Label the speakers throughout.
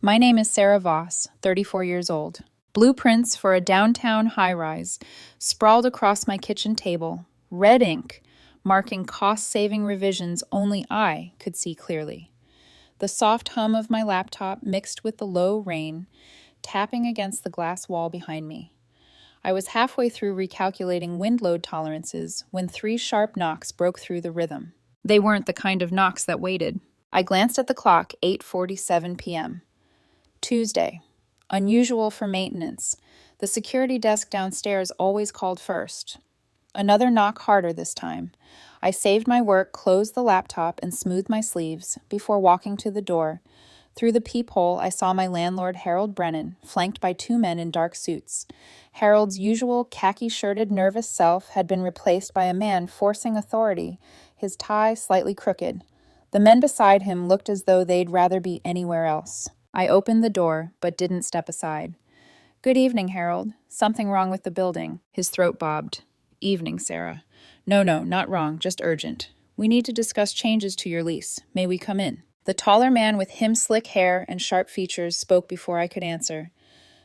Speaker 1: My name is Sarah Voss, 34 years old. Blueprints for a downtown high-rise sprawled across my kitchen table, red ink, marking cost-saving revisions only I could see clearly. The soft hum of my laptop mixed with the low rain, tapping against the glass wall behind me. I was halfway through recalculating wind load tolerances when 3 sharp knocks broke through the rhythm. They weren't the kind of knocks that waited. I glanced at the clock, 8:47 p.m. Tuesday. Unusual for maintenance. The security desk downstairs always called first. Another knock harder this time. I saved my work, closed the laptop, and smoothed my sleeves before walking to the door. Through the peephole, I saw my landlord, Harold Brennan, flanked by 2 men in dark suits. Harold's usual khaki-shirted, nervous self had been replaced by a man forcing authority, his tie slightly crooked. The men beside him looked as though they'd rather be anywhere else. I opened the door, but didn't step aside. "Good evening, Harold. Something wrong with the building." His throat bobbed. "Evening, Sarah. No, not wrong, just urgent. We need to discuss changes to your lease. May we come in?" The taller man with him-slick hair and sharp features spoke before I could answer.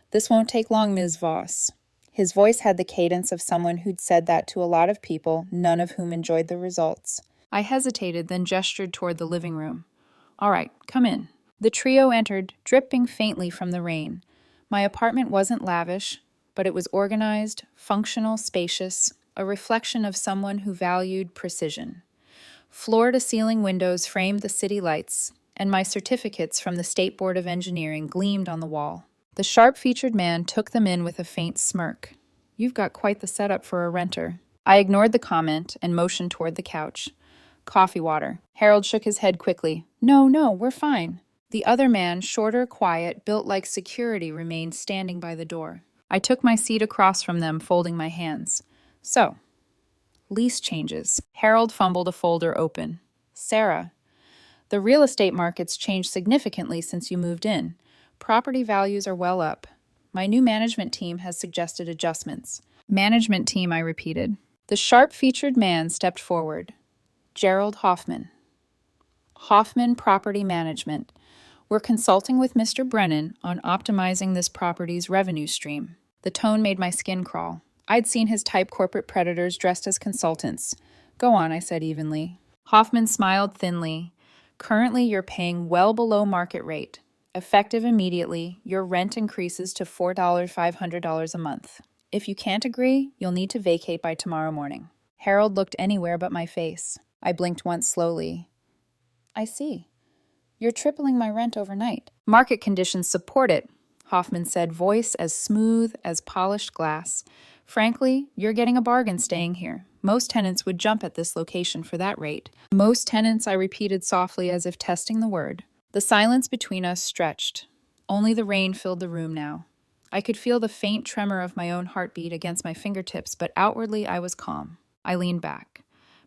Speaker 1: "This won't take long, Ms. Voss." His voice had the cadence of someone who'd said that to a lot of people, none of whom enjoyed the results. I hesitated, then gestured toward the living room. "All right, come in." The trio entered, dripping faintly from the rain. My apartment wasn't lavish, but it was organized, functional, spacious, a reflection of someone who valued precision. Floor-to-ceiling windows framed the city lights, and my certificates from the State Board of Engineering gleamed on the wall. The sharp-featured man took them in with a faint smirk. "You've got quite the setup for a renter." I ignored the comment and motioned toward the couch. "Coffee water." Harold shook his head quickly. No, we're fine." The other man, shorter, quiet, built like security, remained standing by the door. I took my seat across from them, folding my hands. "So, lease changes." Harold fumbled a folder open. "Sarah, the real estate market's changed significantly since you moved in. Property values are well up. My new management team has suggested adjustments." "Management team," I repeated. The sharp-featured man stepped forward. "Gerald Hoffman. Hoffman Property Management. We're consulting with Mr. Brennan on optimizing this property's revenue stream." The tone made my skin crawl. I'd seen his type corporate predators dressed as consultants. "Go on," I said evenly. Hoffman smiled thinly. "Currently, you're paying well below market rate. Effective immediately, your rent increases to $4,500 a month. If you can't agree, you'll need to vacate by tomorrow morning." Harold looked anywhere but my face. I blinked once slowly. "I see. You're tripling my rent overnight." "Market conditions support it," Hoffman said, voice as smooth as polished glass. "Frankly, you're getting a bargain staying here. Most tenants would jump at this location for that rate." "Most tenants," I repeated softly as if testing the word. The silence between us stretched. Only the rain filled the room now. I could feel the faint tremor of my own heartbeat against my fingertips, but outwardly I was calm. I leaned back.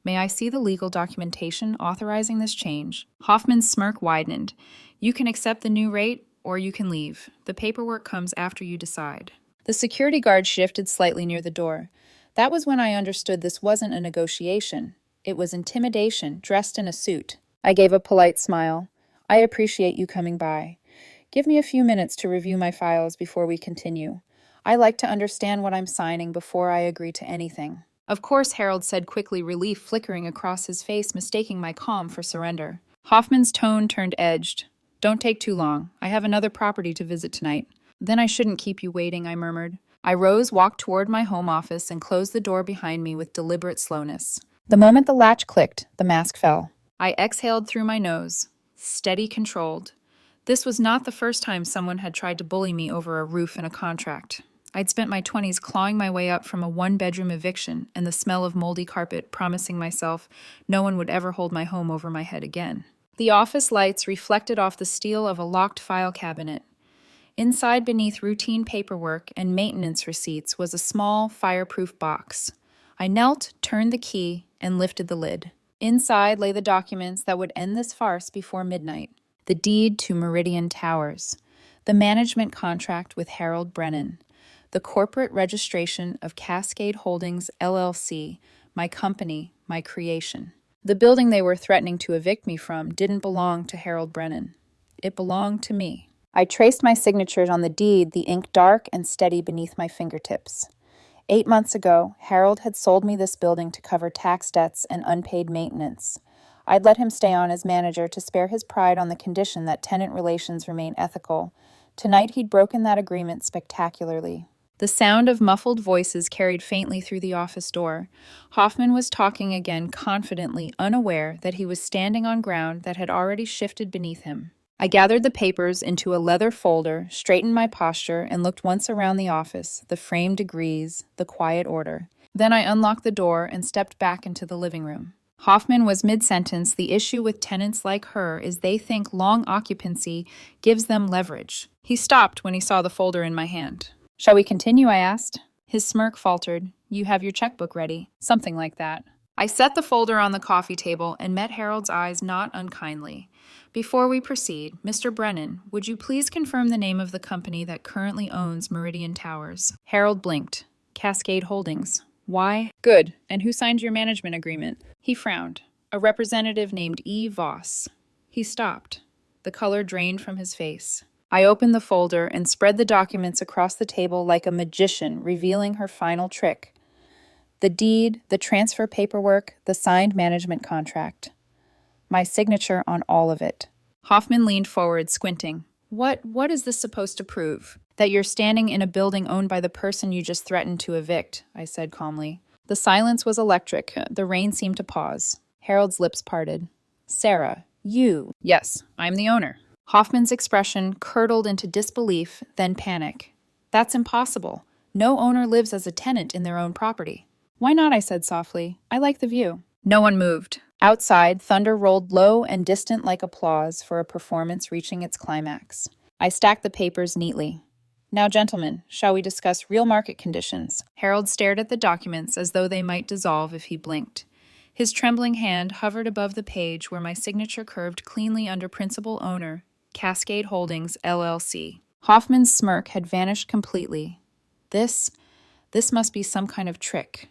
Speaker 1: "May I see the legal documentation authorizing this change?" Hoffman's smirk widened. "You can accept the new rate, or you can leave. The paperwork comes after you decide." The security guard shifted slightly near the door. That was when I understood this wasn't a negotiation. It was intimidation, dressed in a suit. I gave a polite smile. "I appreciate you coming by. Give me a few minutes to review my files before we continue. I like to understand what I'm signing before I agree to anything." "Of course," Harold said quickly, relief flickering across his face, mistaking my calm for surrender. Hoffman's tone turned edged. "Don't take too long. I have another property to visit tonight." "Then I shouldn't keep you waiting," I murmured. I rose, walked toward my home office, and closed the door behind me with deliberate slowness. The moment the latch clicked, the mask fell. I exhaled through my nose, steady, controlled. This was not the first time someone had tried to bully me over a roof and a contract. I'd spent my 20s clawing my way up from a one-bedroom eviction and the smell of moldy carpet, promising myself no one would ever hold my home over my head again. The office lights reflected off the steel of a locked file cabinet. Inside, beneath routine paperwork and maintenance receipts, was a small, fireproof box. I knelt, turned the key, and lifted the lid. Inside lay the documents that would end this farce before midnight. The deed to Meridian Towers, the management contract with Harold Brennan, the corporate registration of Cascade Holdings, LLC, my company, my creation. The building they were threatening to evict me from didn't belong to Harold Brennan. It belonged to me. I traced my signatures on the deed, the ink dark and steady beneath my fingertips. 8 months ago, Harold had sold me this building to cover tax debts and unpaid maintenance. I'd let him stay on as manager to spare his pride on the condition that tenant relations remain ethical. Tonight he'd broken that agreement spectacularly. The sound of muffled voices carried faintly through the office door. Hoffman was talking again confidently, unaware that he was standing on ground that had already shifted beneath him. I gathered the papers into a leather folder, straightened my posture, and looked once around the office, the framed degrees, the quiet order. Then I unlocked the door and stepped back into the living room. Hoffman was mid-sentence. The issue with tenants like her is they think long occupancy gives them leverage. He stopped when he saw the folder in my hand. "Shall we continue?" I asked. His smirk faltered. "You have your checkbook ready." Something like that. I set the folder on the coffee table and met Harold's eyes not unkindly. "Before we proceed, Mr. Brennan, would you please confirm the name of the company that currently owns Meridian Towers?" Harold blinked. "Cascade Holdings." "Why?" "Good. And who signed your management agreement?" He frowned. "A representative named E. Voss." He stopped. The color drained from his face. I opened the folder and spread the documents across the table like a magician, revealing her final trick. The deed, the transfer paperwork, the signed management contract. My signature on all of it. Hoffman leaned forward, squinting. What is this supposed to prove?" "That you're standing in a building owned by the person you just threatened to evict," I said calmly. The silence was electric. The rain seemed to pause. Harold's lips parted. "Sarah, you..." "Yes, I'm the owner." Hoffman's expression curdled into disbelief, then panic. "That's impossible. No owner lives as a tenant in their own property." "Why not?" I said softly. "I like the view." No one moved. Outside, thunder rolled low and distant like applause for a performance reaching its climax. I stacked the papers neatly. "Now, gentlemen, shall we discuss real market conditions?" Harold stared at the documents as though they might dissolve if he blinked. His trembling hand hovered above the page where my signature curved cleanly under principal owner, Cascade Holdings, LLC. Hoffman's smirk had vanished completely. This must be some kind of trick.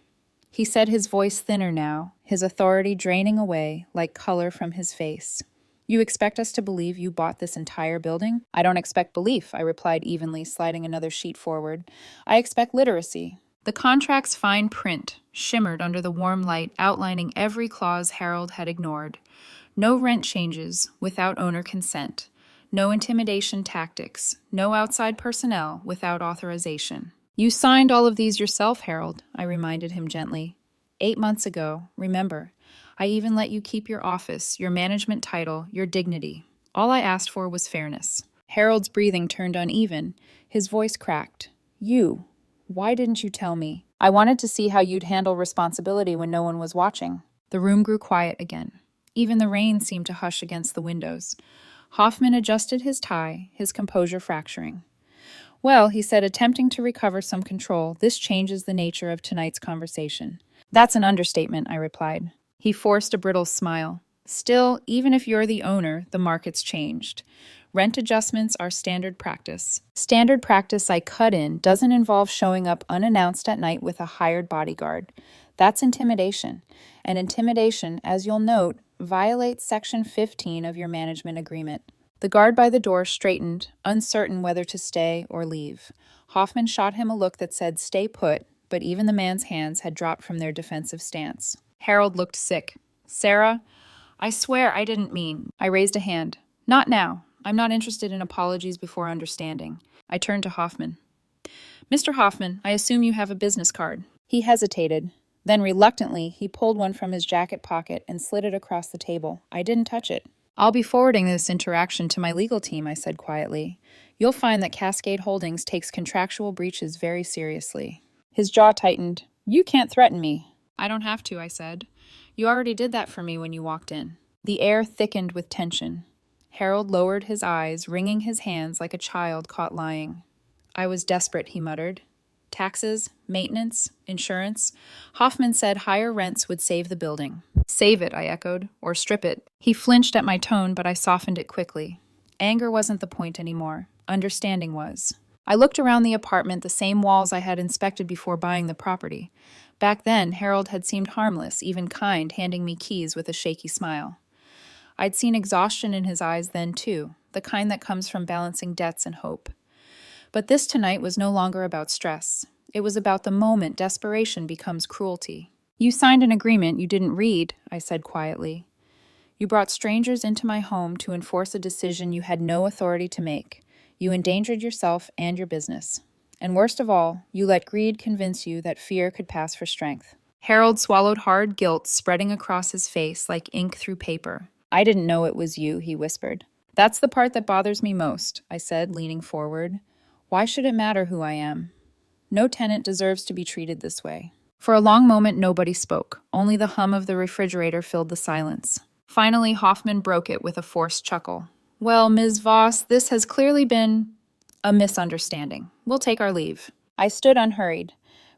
Speaker 1: He said, his voice thinner now, his authority draining away like color from his face. "You expect us to believe you bought this entire building?" "I don't expect belief," I replied evenly, sliding another sheet forward. "I expect literacy." The contract's fine print shimmered under the warm light, outlining every clause Harold had ignored. No rent changes without owner consent. No intimidation tactics. No outside personnel without authorization. "You signed all of these yourself, Harold," I reminded him gently. 8 months ago, remember. I even let you keep your office, your management title, your dignity. All I asked for was fairness. Harold's breathing turned uneven. His voice cracked. "You. Why didn't you tell me?" "I wanted to see how you'd handle responsibility when no one was watching." The room grew quiet again. Even the rain seemed to hush against the windows. Hoffman adjusted his tie, his composure fracturing. "Well," he said, attempting to recover some control, "this changes the nature of tonight's conversation." "That's an understatement," I replied. He forced a brittle smile. "Still, even if you're the owner, the market's changed. Rent adjustments are standard practice. Standard practice I cut in doesn't involve showing up unannounced at night with a hired bodyguard. That's intimidation. And intimidation, as you'll note, violates Section 15 of your management agreement." The guard by the door straightened, uncertain whether to stay or leave. Hoffman shot him a look that said, "Stay put," but even the man's hands had dropped from their defensive stance. Harold looked sick. "Sarah, I swear I didn't mean..." I raised a hand. "Not now. I'm not interested in apologies before understanding." I turned to Hoffman. "Mr. Hoffman, I assume you have a business card." He hesitated. Then reluctantly, he pulled one from his jacket pocket and slid it across the table. I didn't touch it. "I'll be forwarding this interaction to my legal team," I said quietly. "You'll find that Cascade Holdings takes contractual breaches very seriously." His jaw tightened. "You can't threaten me." "I don't have to," I said. "You already did that for me when you walked in." The air thickened with tension. Harold lowered his eyes, wringing his hands like a child caught lying. "I was desperate," he muttered. "Taxes, maintenance, insurance." Hoffman said higher rents would save the building. "Save it," I echoed, "or strip it." He flinched at my tone, but I softened it quickly. Anger wasn't the point anymore. Understanding was. I looked around the apartment, the same walls I had inspected before buying the property. Back then, Harold had seemed harmless, even kind, handing me keys with a shaky smile. I'd seen exhaustion in his eyes then, too, the kind that comes from balancing debts and hope. But this tonight was no longer about stress. It was about the moment desperation becomes cruelty. You signed an agreement you didn't read, I said quietly. You brought strangers into my home to enforce a decision you had no authority to make. You endangered yourself and your business. And worst of all, you let greed convince you that fear could pass for strength. Harold swallowed hard, guilt spreading across his face like ink through paper. I didn't know it was you, he whispered. That's the part that bothers me most, I said, leaning forward. Why should it matter who I am? No tenant deserves to be treated this way. For a long moment, nobody spoke. Only the hum of the refrigerator filled the silence. Finally, Hoffman broke it with a forced chuckle. Well, Ms. Voss, this has clearly been a misunderstanding. We'll take our leave. I stood unhurried.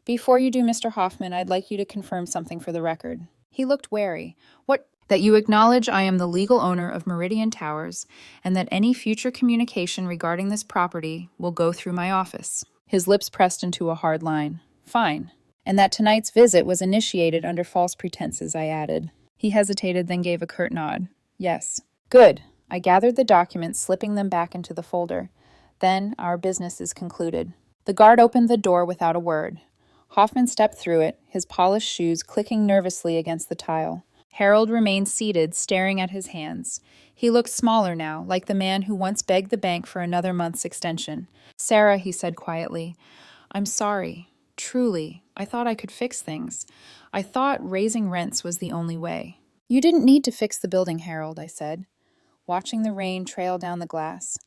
Speaker 1: Before you do, Mr. Hoffman, I'd like you to confirm something for the record. He looked wary. What? That you acknowledge I am the legal owner of Meridian Towers, and that any future communication regarding this property will go through my office. His lips pressed into a hard line. Fine. And that tonight's visit was initiated under false pretenses, I added. He hesitated, then gave a curt nod. Yes. Good. I gathered the documents, slipping them back into the folder. Then our business is concluded. The guard opened the door without a word. Hoffman stepped through it, his polished shoes clicking nervously against the tile. Harold remained seated, staring at his hands. He looked smaller now, like the man who once begged the bank for another month's extension. Sarah, he said quietly, I'm sorry. Truly, I thought I could fix things. I thought raising rents was the only way. You didn't need to fix the building, Harold, I said, watching the rain trail down the glass.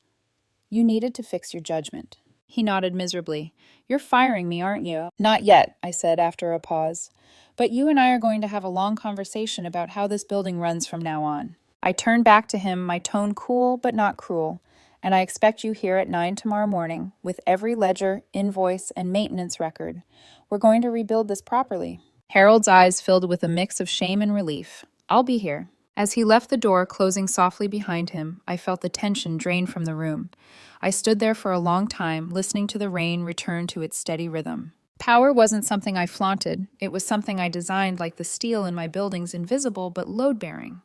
Speaker 1: You needed to fix your judgment. He nodded miserably. You're firing me, aren't you? Not yet, I said after a pause. But you and I are going to have a long conversation about how this building runs from now on. I turned back to him, my tone cool but not cruel, and I expect you here at 9 tomorrow morning with every ledger, invoice, and maintenance record. We're going to rebuild this properly. Harold's eyes filled with a mix of shame and relief. I'll be here. As he left the door, closing softly behind him, I felt the tension drain from the room. I stood there for a long time, listening to the rain return to its steady rhythm. Power wasn't something I flaunted. It was something I designed like the steel in my buildings, invisible but load-bearing.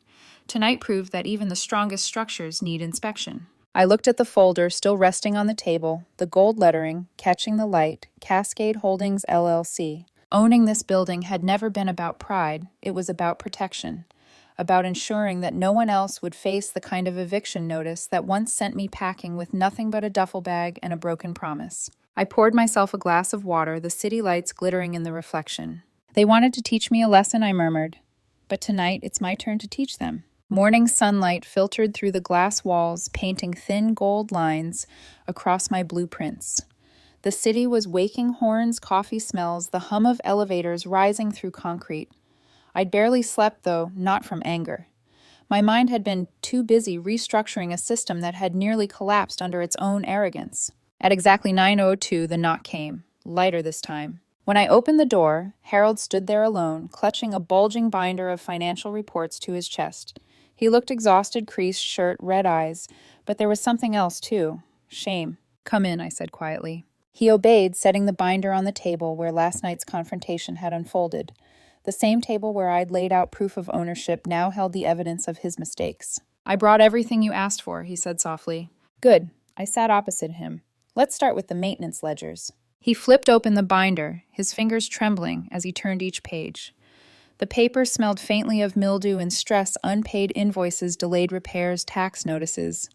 Speaker 1: Tonight proved that even the strongest structures need inspection. I looked at the folder still resting on the table, the gold lettering, catching the light, Cascade Holdings, LLC. Owning this building had never been about pride. It was about protection. About ensuring that no one else would face the kind of eviction notice that once sent me packing with nothing but a duffel bag and a broken promise. I poured myself a glass of water, the city lights glittering in the reflection. They wanted to teach me a lesson, I murmured. But tonight, it's my turn to teach them. Morning sunlight filtered through the glass walls, painting thin gold lines across my blueprints. The city was waking horns, coffee smells, the hum of elevators rising through concrete. I'd barely slept, though, not from anger. My mind had been too busy restructuring a system that had nearly collapsed under its own arrogance. At exactly 9:02, the knock came, lighter this time. When I opened the door, Harold stood there alone, clutching a bulging binder of financial reports to his chest. He looked exhausted, creased shirt, red eyes, but there was something else, too. Shame. Come in, I said quietly. He obeyed, setting the binder on the table where last night's confrontation had unfolded. The same table where I'd laid out proof of ownership now held the evidence of his mistakes. I brought everything you asked for, he said softly. Good. I sat opposite him. Let's start with the maintenance ledgers. He flipped open the binder, his fingers trembling as he turned each page. The paper smelled faintly of mildew and stress, unpaid invoices, delayed repairs, tax notices.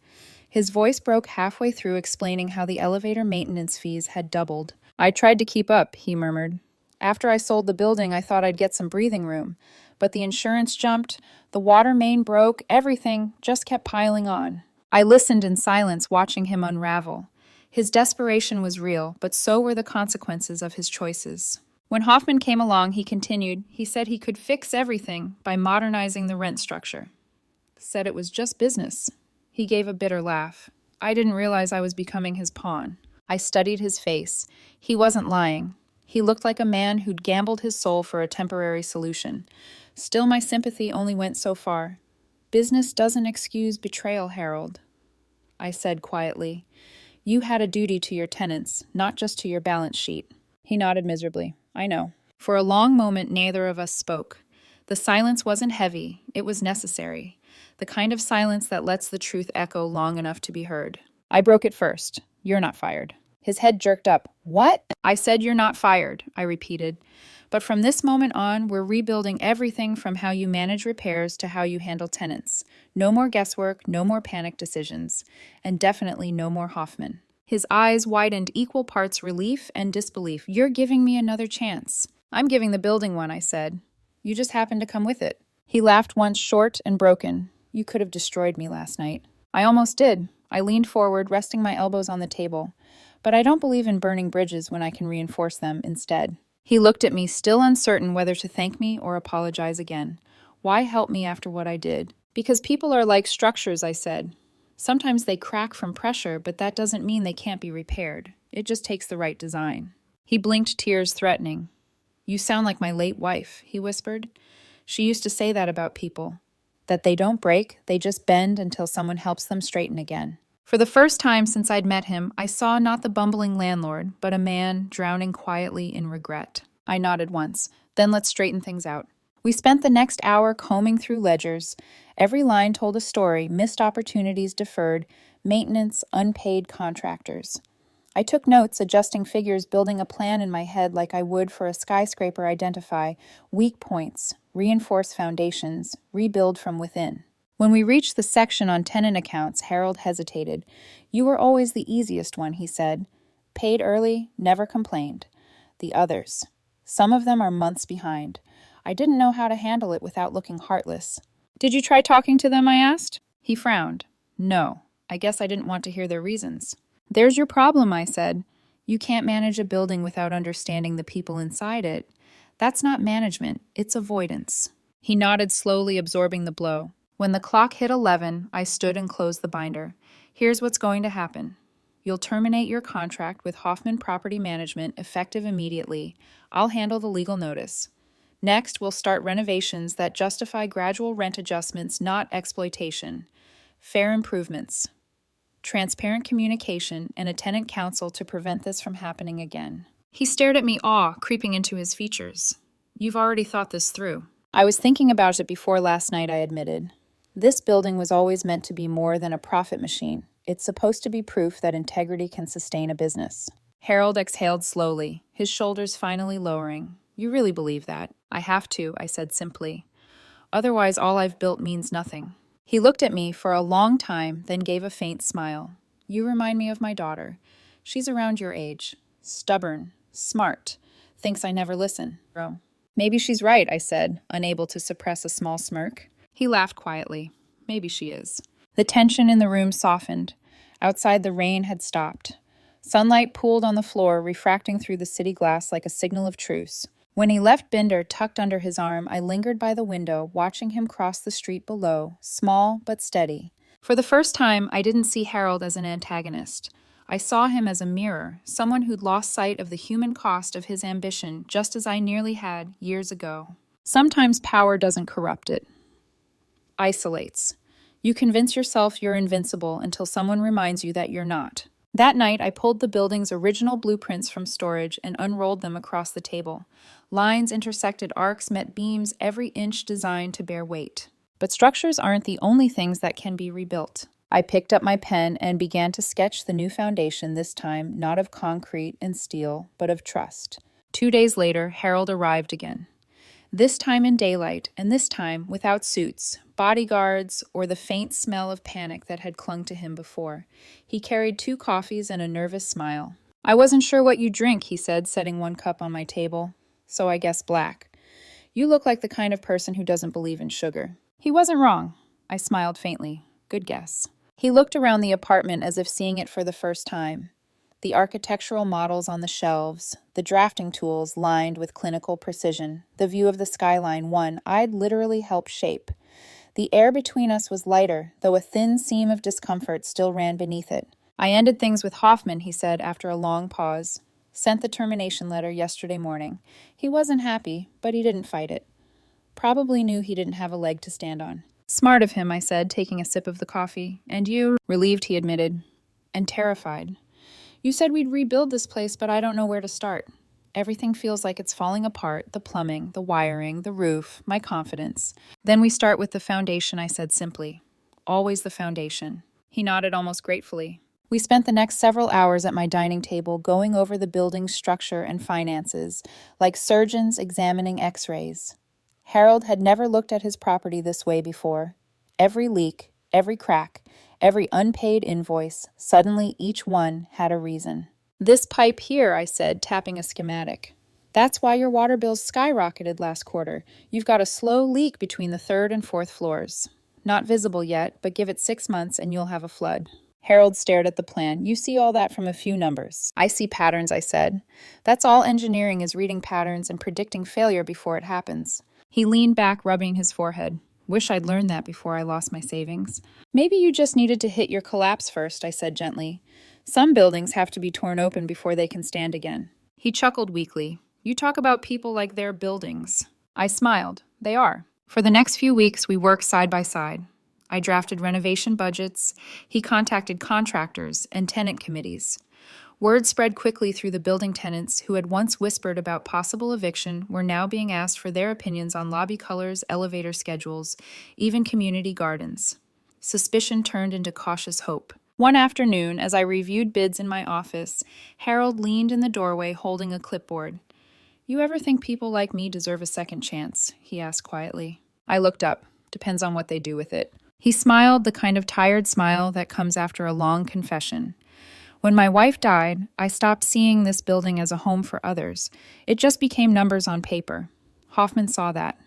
Speaker 1: His voice broke halfway through explaining how the elevator maintenance fees had doubled. I tried to keep up, he murmured. After I sold the building, I thought I'd get some breathing room. But the insurance jumped, the water main broke, everything just kept piling on. I listened in silence, watching him unravel. His desperation was real, but so were the consequences of his choices. When Hoffman came along, he continued, he said he could fix everything by modernizing the rent structure. Said it was just business. He gave a bitter laugh. I didn't realize I was becoming his pawn. I studied his face. He wasn't lying. He looked like a man who'd gambled his soul for a temporary solution. Still, my sympathy only went so far. Business doesn't excuse betrayal, Harold, I said quietly. You had a duty to your tenants, not just to your balance sheet. He nodded miserably. I know. For a long moment, neither of us spoke. The silence wasn't heavy. It was necessary. the kind of silence that lets the truth echo long enough to be heard. I broke it first. You're not fired. His head jerked up. What? I said you're not fired, I repeated. But from this moment on, we're rebuilding everything from how you manage repairs to how you handle tenants. No more guesswork, no more panic decisions, and definitely no more Hoffman. His eyes widened equal parts relief and disbelief. You're giving me another chance. I'm giving the building one, I said. You just happened to come with it. He laughed once short and broken. You could have destroyed me last night. I almost did. I leaned forward, resting my elbows on the table. But I don't believe in burning bridges when I can reinforce them instead. He looked at me, still uncertain whether to thank me or apologize again. Why help me after what I did? Because people are like structures, I said. Sometimes they crack from pressure, but that doesn't mean they can't be repaired. It just takes the right design. He blinked, tears threatening. You sound like my late wife, he whispered. She used to say that about people. That they don't break, they just bend until someone helps them straighten again. For the first time since I'd met him, I saw not the bumbling landlord, but a man drowning quietly in regret. I nodded once. Then let's straighten things out. We spent the next hour combing through ledgers. Every line told a story, missed opportunities deferred, maintenance, unpaid contractors. I took notes, adjusting figures, building a plan in my head like I would for a skyscraper identify, weak points, reinforce foundations, rebuild from within. When we reached the section on tenant accounts, Harold hesitated. You were always the easiest one, he said. Paid early, never complained. The others. Some of them are months behind. I didn't know how to handle it without looking heartless. Did you try talking to them, I asked? He frowned. No, I guess I didn't want to hear their reasons. There's your problem, I said. You can't manage a building without understanding the people inside it. That's not management, it's avoidance. He nodded slowly, absorbing the blow. When the clock hit 11, I stood and closed the binder. Here's what's going to happen. You'll terminate your contract with Hoffman Property Management effective immediately. I'll handle the legal notice. Next, we'll start renovations that justify gradual rent adjustments, not exploitation. Fair improvements. Transparent communication, and a tenant council to prevent this from happening again. He stared at me, awe creeping into his features. You've already thought this through. I was thinking about it before last night, I admitted. This building was always meant to be more than a profit machine. It's supposed to be proof that integrity can sustain a business. Harold exhaled slowly, his shoulders finally lowering. You really believe that? I have to, I said simply. Otherwise, all I've built means nothing. He looked at me for a long time, then gave a faint smile. You remind me of my daughter. She's around your age. Stubborn. Smart. Thinks I never listen. Maybe she's right, I said, unable to suppress a small smirk. He laughed quietly. Maybe she is. The tension in the room softened. Outside, the rain had stopped. Sunlight pooled on the floor, refracting through the city glass like a signal of truce. When he left Binder tucked under his arm, I lingered by the window, watching him cross the street below, small but steady. For the first time, I didn't see Harold as an antagonist. I saw him as a mirror, someone who'd lost sight of the human cost of his ambition, just as I nearly had years ago. Sometimes power doesn't corrupt it. Isolates. You convince yourself you're invincible until someone reminds you that you're not. That night, I pulled the building's original blueprints from storage and unrolled them across the table. Lines intersected arcs, met beams, every inch designed to bear weight. But structures aren't the only things that can be rebuilt. I picked up my pen and began to sketch the new foundation, this time not of concrete and steel, but of trust. 2 days later, Harold arrived again. This time in daylight, and this time without suits, bodyguards, or the faint smell of panic that had clung to him before. He carried 2 coffees and a nervous smile. I wasn't sure what you drink, he said, setting 1 cup on my table. So I guess black. You look like the kind of person who doesn't believe in sugar. He wasn't wrong. I smiled faintly. Good guess. He looked around the apartment as if seeing it for the first time. The architectural models on the shelves, the drafting tools lined with clinical precision, the view of the skyline, one I'd literally helped shape. The air between us was lighter, though a thin seam of discomfort still ran beneath it. I ended things with Hoffman, he said after a long pause. Sent the termination letter yesterday morning. He wasn't happy, but he didn't fight it. Probably knew he didn't have a leg to stand on. Smart of him, I said, taking a sip of the coffee. And you? Relieved, he admitted. And terrified. You said we'd rebuild this place, but I don't know where to start. Everything feels like it's falling apart: the plumbing, the wiring, the roof, my confidence. Then we start with the foundation, I said simply. Always the foundation. He nodded almost gratefully. We spent the next several hours at my dining table going over the building's structure and finances, like surgeons examining x-rays. Harold had never looked at his property this way before. Every leak, every crack, every unpaid invoice, suddenly each one had a reason. "This pipe here," I said, tapping a schematic. "That's why your water bills skyrocketed last quarter. You've got a slow leak between the third and fourth floors. Not visible yet, but give it 6 months and you'll have a flood." Harold stared at the plan. "You see all that from a few numbers." "I see patterns," I said. "That's all engineering is, reading patterns and predicting failure before it happens." He leaned back, rubbing his forehead. "Wish I'd learned that before I lost my savings." "Maybe you just needed to hit your collapse first," I said gently. "Some buildings have to be torn open before they can stand again." He chuckled weakly. "You talk about people like they're buildings." I smiled. "They are." For the next few weeks, we worked side by side. I drafted renovation budgets. He contacted contractors and tenant committees. Word spread quickly through the building tenants who had once whispered about possible eviction were now being asked for their opinions on lobby colors, elevator schedules, even community gardens. Suspicion turned into cautious hope. One afternoon, as I reviewed bids in my office, Harold leaned in the doorway holding a clipboard. "You ever think people like me deserve a second chance?" he asked quietly. I looked up. "Depends on what they do with it." He smiled, the kind of tired smile that comes after a long confession. "When my wife died, I stopped seeing this building as a home for others. It just became numbers on paper. Hoffman saw that.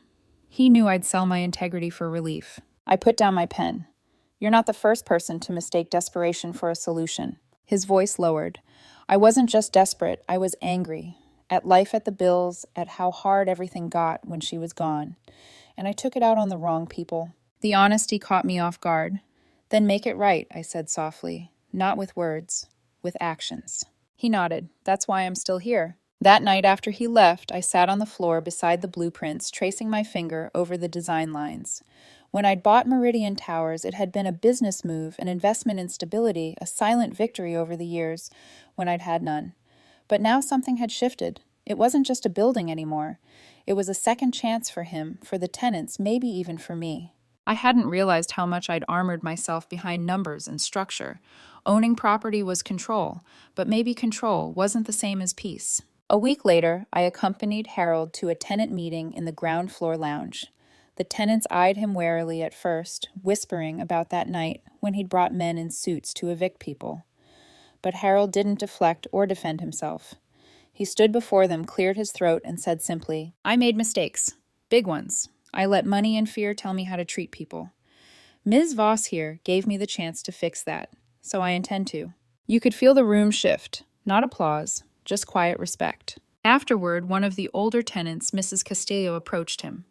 Speaker 1: He knew I'd sell my integrity for relief." I put down my pen. "You're not the first person to mistake desperation for a solution." His voice lowered. "I wasn't just desperate, I was angry. At life, at the bills, at how hard everything got when she was gone. And I took it out on the wrong people." The honesty caught me off guard. "Then make it right," I said softly. "Not with words, with actions." He nodded. "That's why I'm still here." That night after he left, I sat on the floor beside the blueprints, tracing my finger over the design lines. When I'd bought Meridian Towers, it had been a business move, an investment in stability, a silent victory over the years when I'd had none. But now something had shifted. It wasn't just a building anymore. It was a second chance for him, for the tenants, maybe even for me. I hadn't realized how much I'd armored myself behind numbers and structure. Owning property was control, but maybe control wasn't the same as peace. A week later, I accompanied Harold to a tenant meeting in the ground floor lounge. The tenants eyed him warily at first, whispering about that night when he'd brought men in suits to evict people. But Harold didn't deflect or defend himself. He stood before them, cleared his throat, and said simply, "I made mistakes. Big ones. I let money and fear tell me how to treat people. Ms. Voss here gave me the chance to fix that, so I intend to." You could feel the room shift. Not applause, just quiet respect. Afterward, one of the older tenants, Mrs. Castillo, approached him.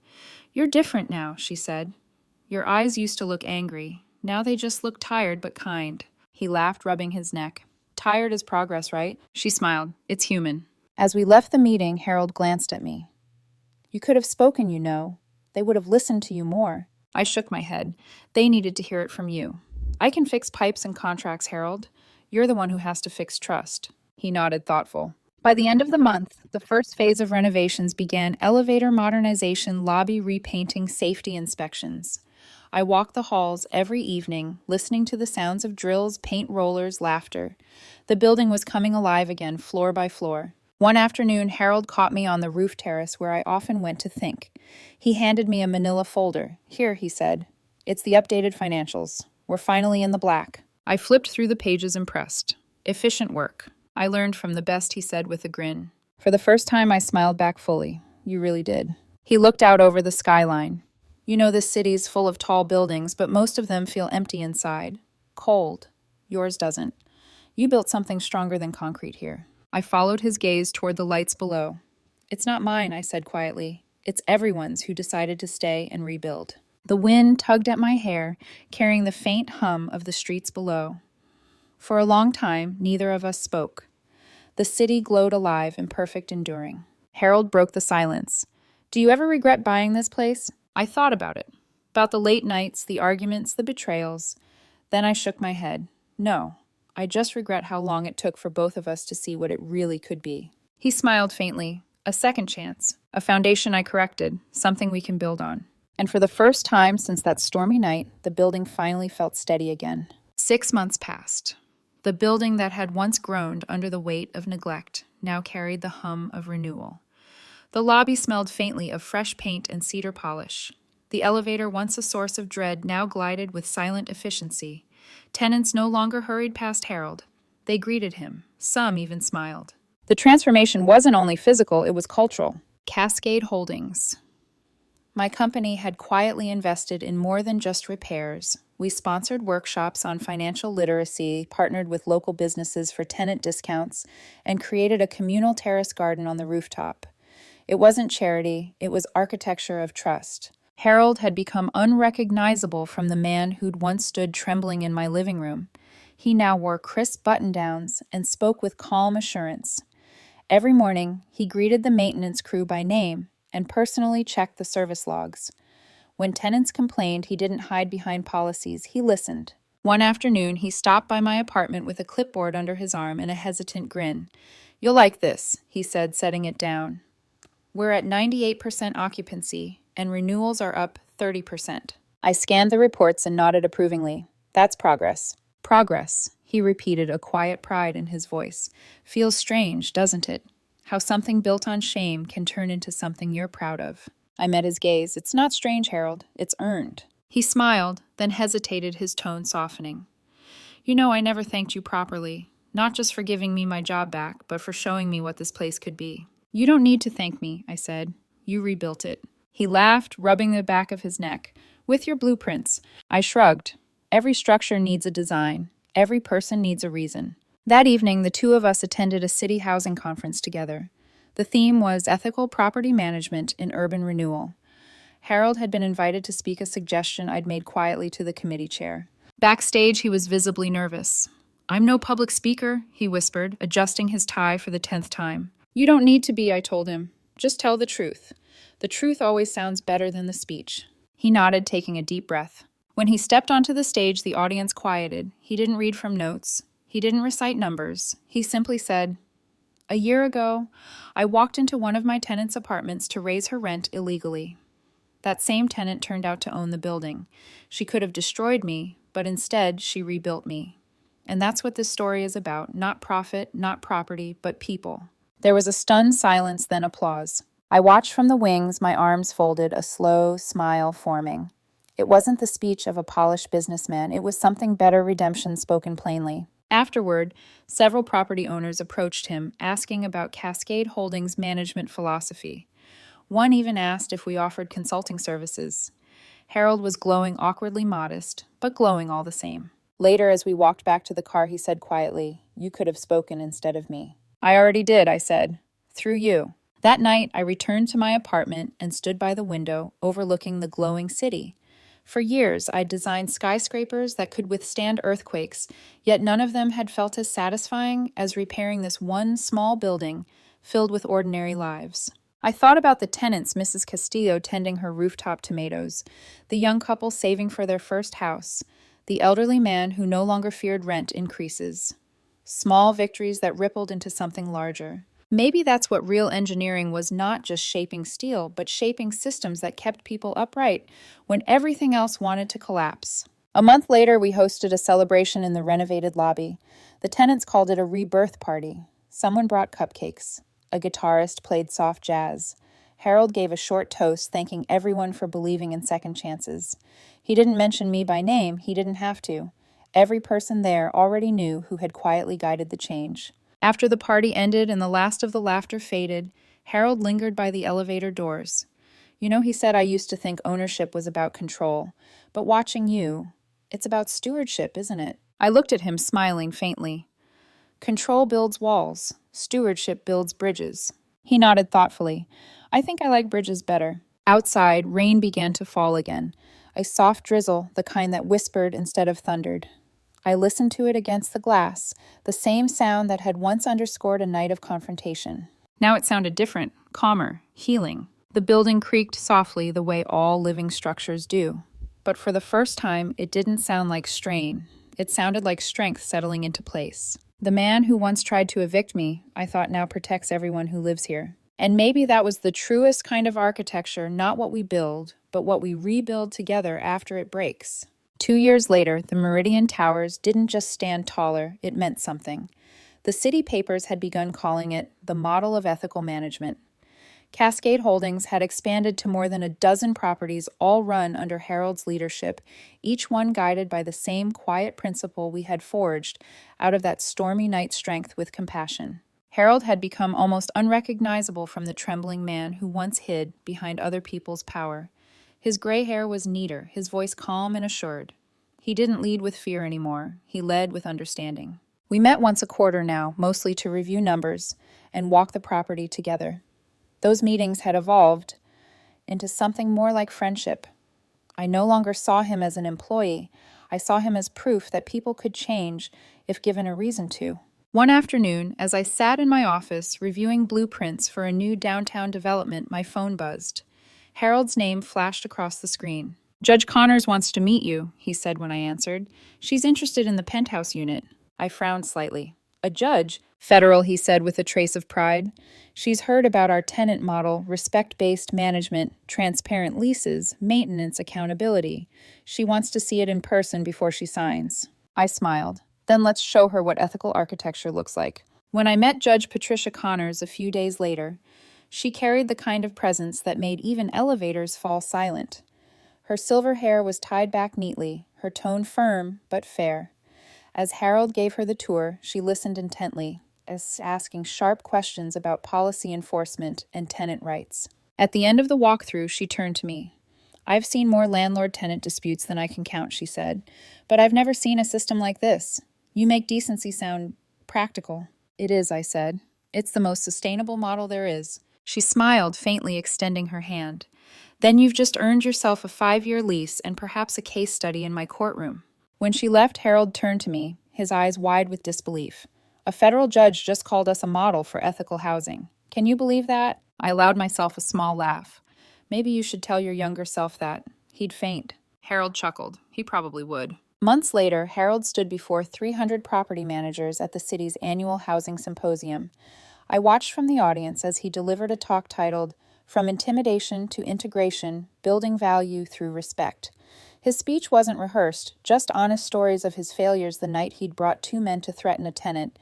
Speaker 1: "You're different now," she said. "Your eyes used to look angry. Now they just look tired but kind." He laughed, rubbing his neck. "Tired is progress, right?" She smiled. "It's human." As we left the meeting, Harold glanced at me. "You could have spoken, you know. They would have listened to you more." I shook my head. "They needed to hear it from you." "I can fix pipes and contracts, Harold. You're the one who has to fix trust." He nodded, thoughtful. By the end of the month, the first phase of renovations began: elevator modernization, lobby repainting, safety inspections. I walked the halls every evening, listening to the sounds of drills, paint rollers, laughter. The building was coming alive again, floor by floor. One afternoon, Harold caught me on the roof terrace where I often went to think. He handed me a manila folder. "Here," he said. "It's the updated financials. We're finally in the black." I flipped through the pages, impressed. Efficient work. I learned from the best, he said with a grin. For the first time, I smiled back fully. "You really did." He looked out over the skyline. "You know, this city's full of tall buildings, but most of them feel empty inside. Cold. Yours doesn't. You built something stronger than concrete here." I followed his gaze toward the lights below. "It's not mine," I said quietly. "It's everyone's who decided to stay and rebuild." The wind tugged at my hair, carrying the faint hum of the streets below. For a long time, neither of us spoke. The city glowed alive, imperfect, enduring. Harold broke the silence. "Do you ever regret buying this place?" I thought about it. About the late nights, the arguments, the betrayals. Then I shook my head. No, I just regret how long it took for both of us to see what it really could be. He smiled faintly. A second chance. A foundation I corrected. Something we can build on. And for the first time since that stormy night, the building finally felt steady again. 6 months passed. The building that had once groaned under the weight of neglect now carried the hum of renewal. The lobby smelled faintly of fresh paint and cedar polish. The elevator, once a source of dread, now glided with silent efficiency. Tenants no longer hurried past Harold. They greeted him. Some even smiled. The transformation wasn't only physical, it was cultural. Cascade Holdings. My company had quietly invested in more than just repairs. We sponsored workshops on financial literacy, partnered with local businesses for tenant discounts, and created a communal terrace garden on the rooftop. It wasn't charity, it was architecture of trust. Harold had become unrecognizable from the man who'd once stood trembling in my living room. He now wore crisp button-downs and spoke with calm assurance. Every morning, he greeted the maintenance crew by name and personally checked the service logs. When tenants complained, he didn't hide behind policies, he listened. One afternoon, he stopped by my apartment with a clipboard under his arm and a hesitant grin. "You'll like this," he said, setting it down. "We're at 98% occupancy, and renewals are up 30%. I scanned the reports and nodded approvingly. "That's progress." "Progress," he repeated, a quiet pride in his voice. "Feels strange, doesn't it? How something built on shame can turn into something you're proud of." I met his gaze. "It's not strange, Harold. It's earned." He smiled, then hesitated, his tone softening. "You know, I never thanked you properly, not just for giving me my job back, but for showing me what this place could be." "You don't need to thank me," I said. "You rebuilt it." He laughed, rubbing the back of his neck. "With your blueprints." I shrugged. Every structure needs a design. Every person needs a reason. That evening, the two of us attended a city housing conference together. The theme was ethical property management in urban renewal. Harold had been invited to speak a suggestion I'd made quietly to the committee chair. Backstage, he was visibly nervous. "I'm no public speaker," he whispered, adjusting his tie for the 10th time. "You don't need to be," I told him. "Just tell the truth. The truth always sounds better than the speech." He nodded, taking a deep breath. When he stepped onto the stage, the audience quieted. He didn't read from notes. He didn't recite numbers. He simply said, "A year ago, I walked into one of my tenant's apartments to raise her rent illegally. That same tenant turned out to own the building. She could have destroyed me, but instead she rebuilt me. And that's what this story is about, not profit, not property, but people." There was a stunned silence, then applause. I watched from the wings, my arms folded, a slow smile forming. It wasn't the speech of a polished businessman, it was something better, redemption spoken plainly. Afterward, several property owners approached him, asking about Cascade Holdings' management philosophy. One even asked if we offered consulting services. Harold was glowing, awkwardly modest, but glowing all the same. Later, as we walked back to the car, he said quietly, "You could have spoken instead of me." "I already did," I said. "Through you." That night, I returned to my apartment and stood by the window, overlooking the glowing city. For years, I'd designed skyscrapers that could withstand earthquakes, yet none of them had felt as satisfying as repairing this one small building filled with ordinary lives. I thought about the tenants, Mrs. Castillo tending her rooftop tomatoes, the young couple saving for their first house, the elderly man who no longer feared rent increases. Small victories that rippled into something larger. Maybe that's what real engineering was, not just shaping steel, but shaping systems that kept people upright when everything else wanted to collapse. A month later, we hosted a celebration in the renovated lobby. The tenants called it a rebirth party. Someone brought cupcakes. A guitarist played soft jazz. Harold gave a short toast, thanking everyone for believing in second chances. He didn't mention me by name, he didn't have to. Every person there already knew who had quietly guided the change. After the party ended and the last of the laughter faded, Harold lingered by the elevator doors. "You know," he said, "I used to think ownership was about control. But watching you, it's about stewardship, isn't it?" I looked at him, smiling faintly. "Control builds walls. Stewardship builds bridges." He nodded thoughtfully. "I think I like bridges better." Outside, rain began to fall again. A soft drizzle, the kind that whispered instead of thundered. I listened to it against the glass, the same sound that had once underscored a night of confrontation. Now it sounded different, calmer, healing. The building creaked softly the way all living structures do. But for the first time, it didn't sound like strain. It sounded like strength settling into place. The man who once tried to evict me, I thought now protects everyone who lives here. And maybe that was the truest kind of architecture, not what we build, but what we rebuild together after it breaks. 2 years later, the Meridian Towers didn't just stand taller, it meant something. The city papers had begun calling it the model of ethical management. Cascade Holdings had expanded to more than a dozen properties, all run under Harold's leadership, each one guided by the same quiet principle we had forged out of that stormy night strength with compassion. Harold had become almost unrecognizable from the trembling man who once hid behind other people's power. His gray hair was neater, his voice calm and assured. He didn't lead with fear anymore, he led with understanding. We met once a quarter now, mostly to review numbers and walk the property together. Those meetings had evolved into something more like friendship. I no longer saw him as an employee. I saw him as proof that people could change if given a reason to. One afternoon, as I sat in my office reviewing blueprints for a new downtown development, my phone buzzed. Harold's name flashed across the screen. "Judge Connors wants to meet you," he said when I answered. "She's interested in the penthouse unit." I frowned slightly. "A judge?" "Federal," he said with a trace of pride. "She's heard about our tenant model, respect-based management, transparent leases, maintenance, accountability. She wants to see it in person before she signs." I smiled. "Then let's show her what ethical architecture looks like." When I met Judge Patricia Connors a few days later, she carried the kind of presence that made even elevators fall silent. Her silver hair was tied back neatly, her tone firm but fair. As Harold gave her the tour, she listened intently, asking sharp questions about policy enforcement and tenant rights. At the end of the walkthrough, she turned to me. "I've seen more landlord-tenant disputes than I can count," she said, "but I've never seen a system like this. You make decency sound practical." "It is," I said. "It's the most sustainable model there is." She smiled, faintly extending her hand. "Then you've just earned yourself a 5-year lease and perhaps a case study in my courtroom." When she left, Harold turned to me, his eyes wide with disbelief. "A federal judge just called us a model for ethical housing. Can you believe that?" I allowed myself a small laugh. "Maybe you should tell your younger self that. He'd faint." Harold chuckled. He probably would. Months later, Harold stood before 300 property managers at the city's annual housing symposium. I watched from the audience as he delivered a talk titled, "From Intimidation to Integration, Building Value Through Respect." His speech wasn't rehearsed, just honest stories of his failures the night he'd brought 2 men to threaten a tenant,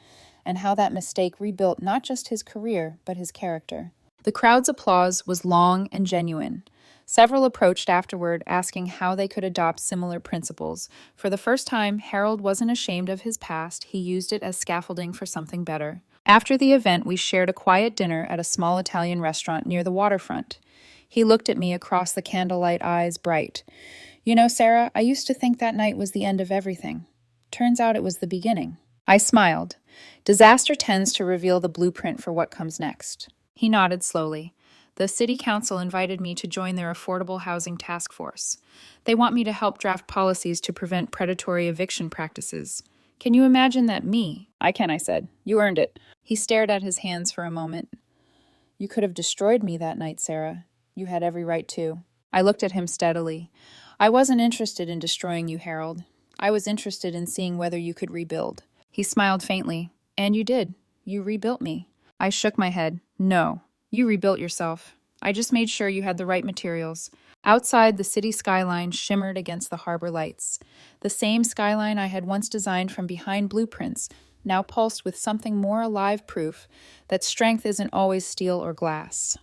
Speaker 1: and how that mistake rebuilt not just his career, but his character. The crowd's applause was long and genuine. Several approached afterward, asking how they could adopt similar principles. For the first time, Harold wasn't ashamed of his past, he used it as scaffolding for something better. After the event, we shared a quiet dinner at a small Italian restaurant near the waterfront. He looked at me across the candlelight, eyes bright. "You know, Sarah, I used to think that night was the end of everything. Turns out it was the beginning." I smiled. Disaster tends to reveal the blueprint for what comes next. He nodded slowly. "The city council invited me to join their affordable housing task force. They want me to help draft policies to prevent predatory eviction practices. Can you imagine that me?" "I can," I said. "You earned it." He stared at his hands for a moment. "You could have destroyed me that night, Sarah. You had every right to." I looked at him steadily. "I wasn't interested in destroying you, Harold. I was interested in seeing whether you could rebuild." He smiled faintly. "And you did. You rebuilt me." I shook my head. "No, you rebuilt yourself. I just made sure you had the right materials." Outside, the city skyline shimmered against the harbor lights. The same skyline I had once designed from behind blueprints, now pulsed with something more alive, proof that strength isn't always steel or glass.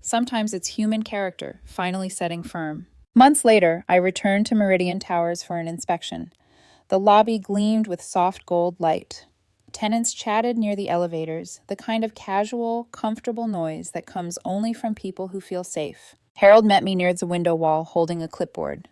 Speaker 1: Sometimes it's human character, finally setting firm. Months later, I returned to Meridian Towers for an inspection. The lobby gleamed with soft gold light. Tenants chatted near the elevators, the kind of casual, comfortable noise that comes only from people who feel safe. Harold met me near the window wall, holding a clipboard.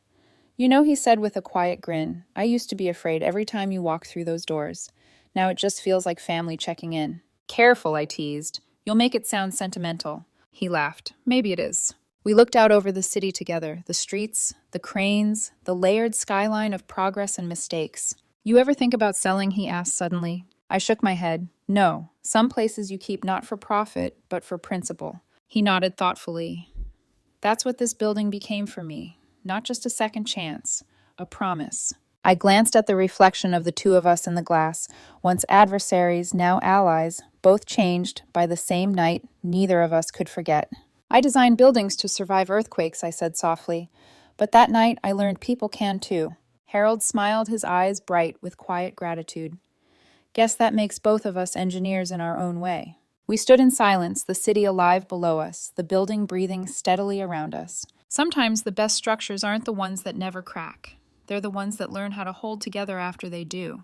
Speaker 1: "You know," he said with a quiet grin, "I used to be afraid every time you walked through those doors. Now it just feels like family checking in." "Careful," I teased. "You'll make it sound sentimental." He laughed. "Maybe it is." We looked out over the city together, the streets, the cranes, the layered skyline of progress and mistakes. "You ever think about selling?" he asked suddenly. I shook my head. "No, some places you keep not for profit, but for principle." He nodded thoughtfully. "That's what this building became for me. Not just a second chance, a promise." I glanced at the reflection of the two of us in the glass, once adversaries, now allies, both changed by the same night neither of us could forget. I designed buildings to survive earthquakes, I said softly, but that night I learned people can too. Harold smiled, his eyes bright with quiet gratitude. Guess that makes both of us engineers in our own way. We stood in silence, the city alive below us, the building breathing steadily around us. Sometimes the best structures aren't the ones that never crack. They're the ones that learn how to hold together after they do.